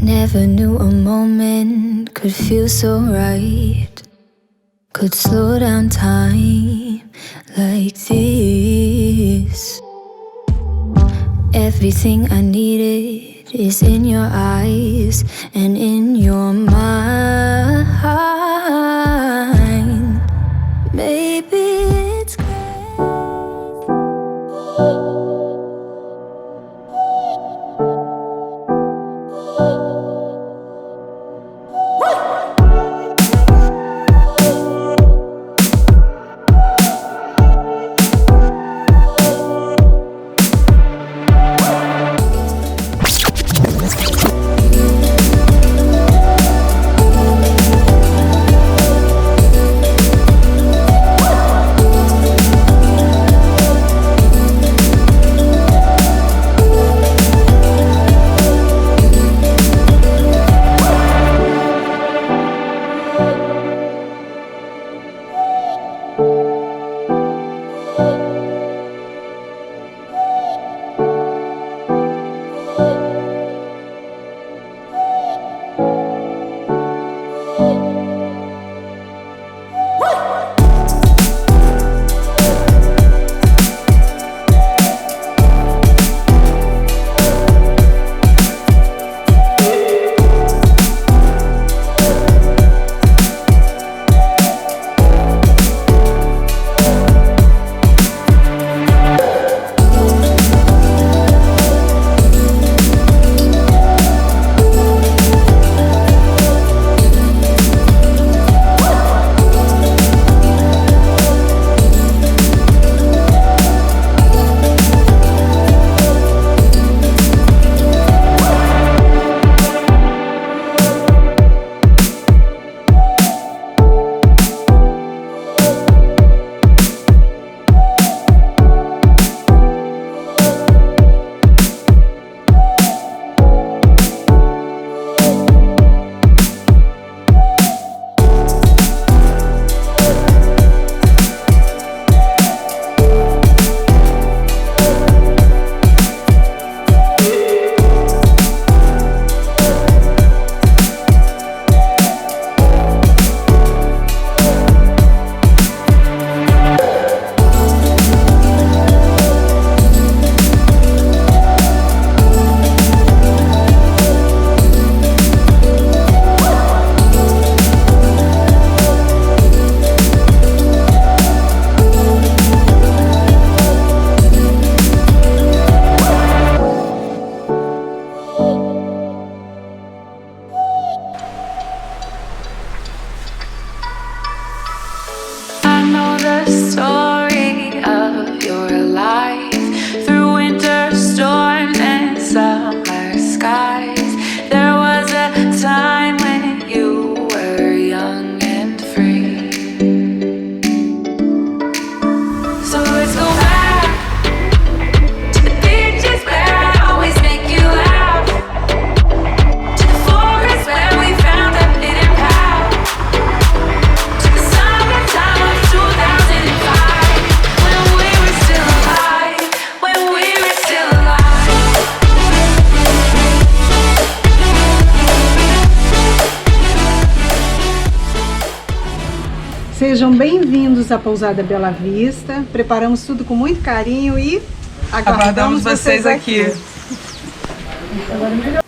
Never knew a moment could feel so right, could slow down time like this. Everything I needed is in your eyes and in your mind. Maybe it's Sejam bem-vindos à Pousada Bela Vista. Preparamos tudo com muito carinho e aguardamos vocês aqui. Agora melhor.